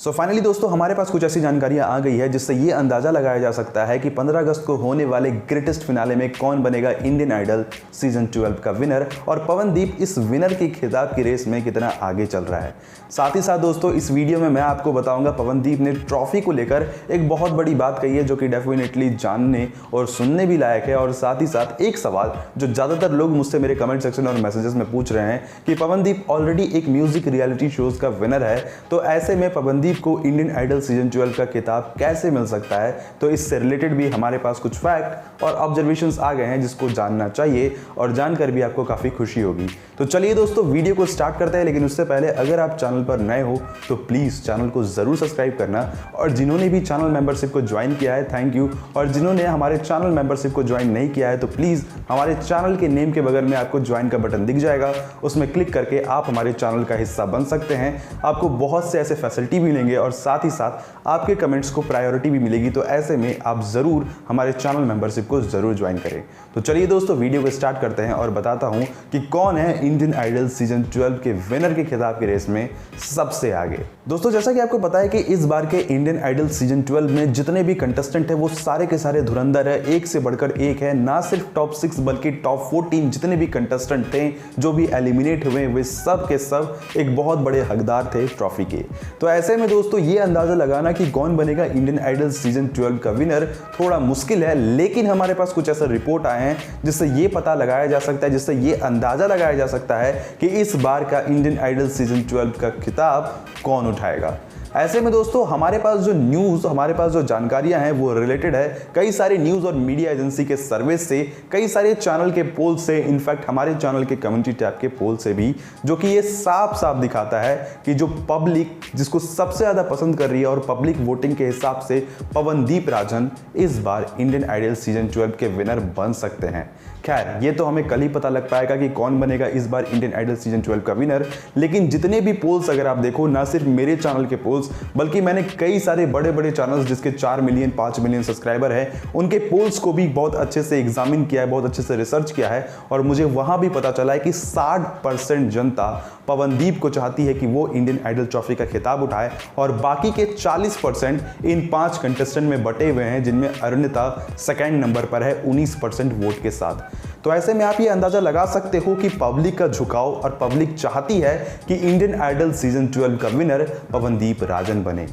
So finally दोस्तों हमारे पास कुछ ऐसी जानकारियां आ गई है जिससे ये अंदाजा लगाया जा सकता है कि 15 अगस्त को होने वाले ग्रेटेस्ट फिनाले में कौन बनेगा इंडियन आइडल सीजन 12 का विनर और पवनदीप इस विनर की खिताब की रेस में कितना आगे चल रहा है। साथ ही साथ दोस्तों इस वीडियो में मैं आपको बताऊंगा पवनदीप ने ट्रॉफी को लेकर एक बहुत बड़ी बात कही है जो कि डेफिनेटली जानने और सुनने भी लायक है। और साथ ही साथ एक सवाल जो ज़्यादातर लोग मुझसे मेरे कमेंट सेक्शन और मैसेजेस में पूछ रहे हैं कि पवनदीप ऑलरेडी एक म्यूजिक रियलिटी शोज का विनर है, तो ऐसे में पवनदीप को इंडियन आइडल सीजन 12 का खिताब कैसे मिल सकता है। तो इससे रिलेटेड भी हमारे पास कुछ फैक्ट और ऑब्जर्वेशंस आ गए हैं जिसको जानना चाहिए और जानकर भी आपको काफ़ी खुशी होगी। तो चलिए दोस्तों वीडियो को स्टार्ट करते हैं, लेकिन उससे पहले अगर आप चैनल पर नए हो तो प्लीज़ चैनल को ज़रूर सब्सक्राइब करना, और जिन्होंने भी चैनल मेंबरशिप को ज्वाइन किया है थैंक यू, और जिन्होंने हमारे चैनल मेंबरशिप को ज्वाइन नहीं किया है तो प्लीज़ हमारे चैनल के नेम के बगल में आपको ज्वाइन का बटन दिख जाएगा, उसमें क्लिक करके आप हमारे चैनल का हिस्सा बन सकते हैं। आपको बहुत से ऐसे फैसिलिटी मिलेंगे और साथ ही साथ आपके कमेंट्स को प्रायोरिटी भी मिलेगी, तो ऐसे में आप ज़रूर हमारे चैनल मेंबरशिप को ज़रूर ज्वाइन करें। तो चलिए दोस्तों वीडियो को स्टार्ट करते हैं और बताता हूं कि कौन है इंडियन आइडल सीजन 12 के विनर के खिताब की रेस में सबसे आगे। दोस्तों जैसा कि आपको पता है कि इस बार के इंडियन आइडल सीजन 12 में जितने भी कंटेस्टेंट है वो सारे के सारे धुरंधर है, एक से बढ़कर एक है। ना सिर्फ टॉप 6 बल्कि टॉप 14 जितने भी कंटेस्टेंट थे जो भी एलिमिनेट हुए वे सब के सब एक बहुत बड़े हकदार थे ट्रॉफी के। तो ऐसे में दोस्तों ये अंदाजा लगाना कि कौन बनेगा इंडियन आइडल सीजन 12 का विनर थोड़ा मुश्किल है, लेकिन हमारे पास कुछ ऐसा रिपोर्ट आए हैं जिससे ये पता लगाया जा सकता है, जिससे ये अंदाजा लगाया जा सकता है कि इस बार का इंडियन आइडल सीजन 12 का खिताब कौन उठाएगा। ऐसे में दोस्तों हमारे पास जो न्यूज़, हमारे पास जो जानकारियां हैं वो रिलेटेड है कई सारे न्यूज़ और मीडिया एजेंसी के सर्वे से, कई सारे चैनल के पोल से, इनफैक्ट हमारे चैनल के कम्युनिटी टैब के पोल से भी, जो कि ये साफ साफ दिखाता है कि जो पब्लिक जिसको सबसे ज़्यादा पसंद कर रही है और पब्लिक वोटिंग के हिसाब से पवनदीप राजन इस बार इंडियन आइडल सीजन 12 के विनर बन सकते हैं। खैर ये तो हमें कल ही पता लग पाएगा कि कौन बनेगा इस बार इंडियन आइडल सीजन 12 का विनर, लेकिन जितने भी पोल्स अगर आप देखो, ना सिर्फ मेरे चैनल के पोल्स बल्कि मैंने कई सारे बड़े बड़े चैनल्स जिसके 4 मिलियन 5 मिलियन सब्सक्राइबर हैं उनके पोल्स को भी बहुत अच्छे से एग्जामिन किया है, बहुत अच्छे से रिसर्च किया है, और मुझे वहां भी पता चला है कि 60% जनता पवनदीप को चाहती है कि वो इंडियन आइडल ट्रॉफी का खिताब उठाए, और बाकी के 40% इन 5 कंटेस्टेंट में बटे हुए हैं जिनमें अरुणिता सेकेंड नंबर पर है 19% वोट के साथ। तो ऐसे में आप ये अंदाजा लगा सकते हो कि पब्लिक का झुकाव और पब्लिक चाहती है कि इंडियन आइडल सीजन 12 का विनर पवनदीप राजन बने।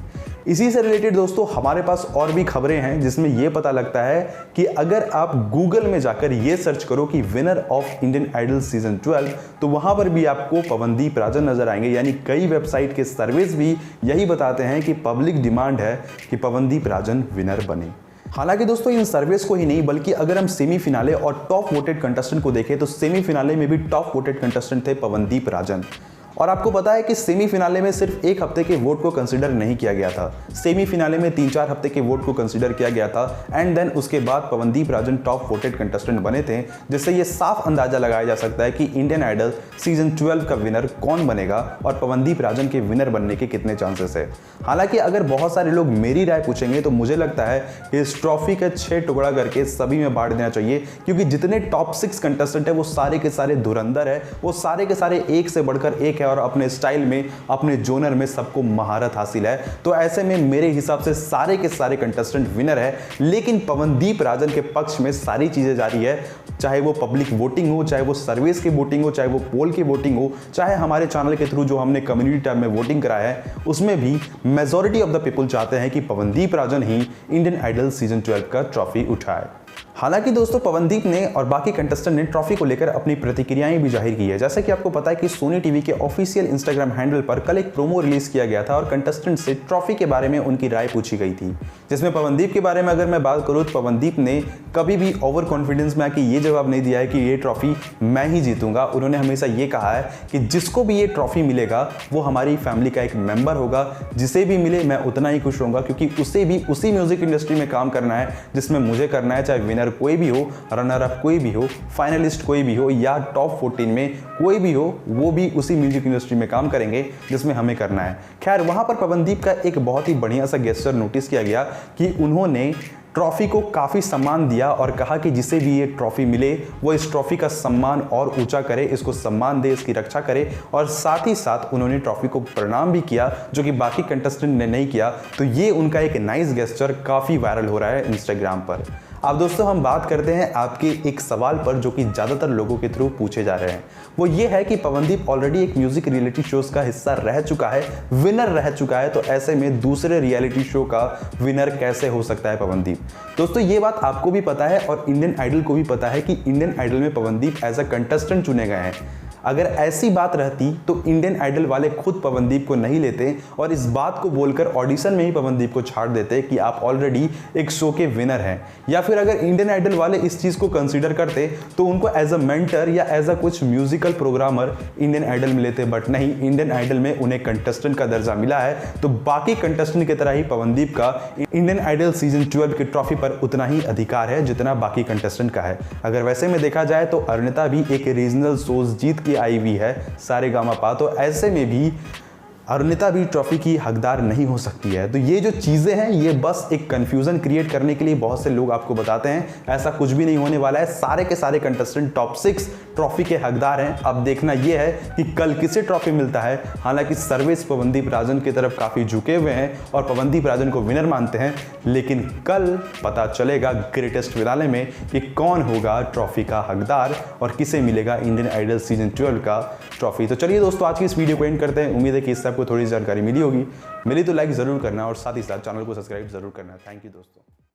इसी से रिलेटेड दोस्तों हमारे पास और भी खबरें हैं जिसमें यह पता लगता है कि अगर आप गूगल में जाकर ये सर्च करो कि winner of Indian Idol season 12 तो वहां पर भी आपको पवनदीप राजन नजर आएंगे। यानी कई वेबसाइट के सर्वेस भी यही बताते हैं कि पब्लिक डिमांड है कि पवनदीप राजन विनर बने। हालांकि दोस्तों इन सर्वेस को ही नहीं बल्कि अगर हम सेमीफिनाले और टॉप वोटेड कंटेस्टेंट को देखें तो सेमीफिनाले में भी टॉप वोटेड कंटेस्टेंट थे पवनदीप राजन। और आपको पता है कि सेमीफिनाले में सिर्फ 1 हफ्ते के वोट को कंसीडर नहीं किया गया था, सेमीफिनाले में 3-4 हफ्ते के वोट को कंसीडर किया गया था, एंड देन उसके बाद Pawandeep Rajan top voted contestant बने थे, जिससे ये साफ अंदाजा लगाया जा सकता है कि इंडियन आइडल सीजन 12 का विनर कौन बनेगा और पवनदीप राजन के विनर बनने के कितने चांसेस है। हालांकि अगर बहुत सारे लोग मेरी राय पूछेंगे तो मुझे लगता है कि इस ट्रॉफी का 6 टुकड़ा करके सभी में बांट देना चाहिए, क्योंकि जितने टॉप 6 कंटेस्टेंट है वो सारे के सारे धुरंधर है, वो सारे के सारे एक से बढ़कर एक है और अपने स्टाइल में, अपने जोनर में सबको महारत हासिल है। तो ऐसे में मेरे हिसाब से सारे के सारे कंटेस्टेंट विनर है, लेकिन पवनदीप राजन के पक्ष में सारी चीजें जारी है, चाहे वो पब्लिक वोटिंग हो, चाहे वो सर्विस की वोटिंग हो, चाहे वो पोल की वोटिंग हो, चाहे हमारे चैनल के थ्रू जो हमने कम्युनिटी टैब में वोटिंग कराया है उसमें भी मेजॉरिटी ऑफ द पीपल चाहते हैं कि पवनदीप राजन ही इंडियन आइडल सीजन 12 का ट्रॉफी उठाए। हालांकि दोस्तों पवनदीप ने और बाकी कंटेस्टेंट ने ट्रॉफी को लेकर अपनी प्रतिक्रियाएं भी जाहिर की है। जैसे कि आपको पता है कि सोनी टीवी के ऑफिशियल इंस्टाग्राम हैंडल पर कल एक प्रोमो रिलीज किया गया था और कंटेस्टेंट से ट्रॉफी के बारे में उनकी राय पूछी गई थी, जिसमें पवनदीप के बारे में अगर मैं बात करूं तो पवनदीप ने कभी भी ओवर कॉन्फिडेंस में आके ये जवाब नहीं दिया है कि ये ट्रॉफी मैं ही जीतूंगा। उन्होंने हमेशा ये कहा है कि जिसको भी ये ट्रॉफी मिलेगा वो हमारी फैमिली का एक मेंबर होगा, जिसे भी मिले मैं उतना ही खुश होऊंगा, क्योंकि उसे भी उसी म्यूजिक इंडस्ट्री में काम करना है जिसमें मुझे करना है, चाहे विनर कोई भी हो, रनर अप कोई भी हो, फाइनलिस्ट कोई भी हो या टॉप 14 में कोई भी हो, वो भी उसी म्यूजिक इंडस्ट्री में काम करेंगे जिसमें हमें करना है। खैर वहां पर पवनदीप का एक बहुत ही बढ़िया सा गेस्चर नोटिस किया गया कि उन्होंने ट्रॉफी को काफ़ी सम्मान दिया और कहा कि जिसे भी ये ट्रॉफी मिले वो इस ट्रॉफी का सम्मान और ऊंचा करे, इसको सम्मान दे, इसकी रक्षा करे। और साथ ही साथ उन्होंने ट्रॉफी को प्रणाम भी किया, जो कि बाकी कंटेस्टेंट ने नहीं किया। तो ये उनका एक नाइस गेस्चर काफ़ी वायरल हो रहा है इंस्टाग्राम पर। अब दोस्तों हम बात करते हैं आपके एक सवाल पर जो कि ज़्यादातर लोगों के थ्रू पूछे जा रहे हैं। वो ये है कि पवनदीप ऑलरेडी एक म्यूजिक रियलिटी शोज का हिस्सा रह चुका है, विनर रह चुका है, तो ऐसे में दूसरे रियलिटी शो का विनर कैसे हो सकता है पवनदीप। दोस्तों ये बात आपको भी पता है और इंडियन आइडल को भी पता है कि इंडियन आइडल में पवनदीप एज अ कंटेस्टेंट चुने गए हैं। अगर ऐसी बात रहती तो इंडियन आइडल वाले खुद पवनदीप को नहीं लेते और इस बात को बोलकर ऑडिशन में ही पवनदीप को छाड़ देते कि आप ऑलरेडी एक शो के विनर हैं। या फिर अगर इंडियन आइडल वाले इस चीज़ को कंसीडर करते तो उनको एज अ मेंटर या एज अ कुछ म्यूजिकल प्रोग्रामर इंडियन आइडल में लेते, बट नहीं, इंडियन आइडल में उन्हें कंटेस्टेंट का दर्जा मिला है। तो बाकी कंटेस्टेंट की तरह ही पवनदीप का इंडियन आइडल सीजन 12 की ट्रॉफी पर उतना ही अधिकार है जितना बाकी कंटेस्टेंट का है। अगर वैसे में देखा जाए तो अरुणिता भी एक रीजनल शोज जीत आई हुई है सारेगामापा, तो ऐसे में भी अरुणिता भी ट्रॉफी की हकदार नहीं हो सकती है। तो ये जो चीज़ें हैं ये बस एक कंफ्यूजन क्रिएट करने के लिए बहुत से लोग आपको बताते हैं, ऐसा कुछ भी नहीं होने वाला है। सारे के सारे कंटेस्टेंट टॉप 6 ट्रॉफी के हकदार हैं। अब देखना यह है कि कल किसे ट्रॉफी मिलता है। हालांकि सर्वेश पवनदीप राजन की तरफ काफ़ी झुके हुए हैं और पवनदीप राजन को विनर मानते हैं, लेकिन कल पता चलेगा ग्रेटेस्ट फिनाले में कि कौन होगा ट्रॉफी का हकदार और किसे मिलेगा इंडियन आइडल सीजन 12 का ट्रॉफी। तो चलिए दोस्तों आज की इस वीडियो को एंड करते हैं। उम्मीद है कि इससे आपको थोड़ी जानकारी मिली होगी। मिली तो लाइक ज़रूर करना और साथ ही साथ चैनल को सब्सक्राइब ज़रूर करना। थैंक यू दोस्तों।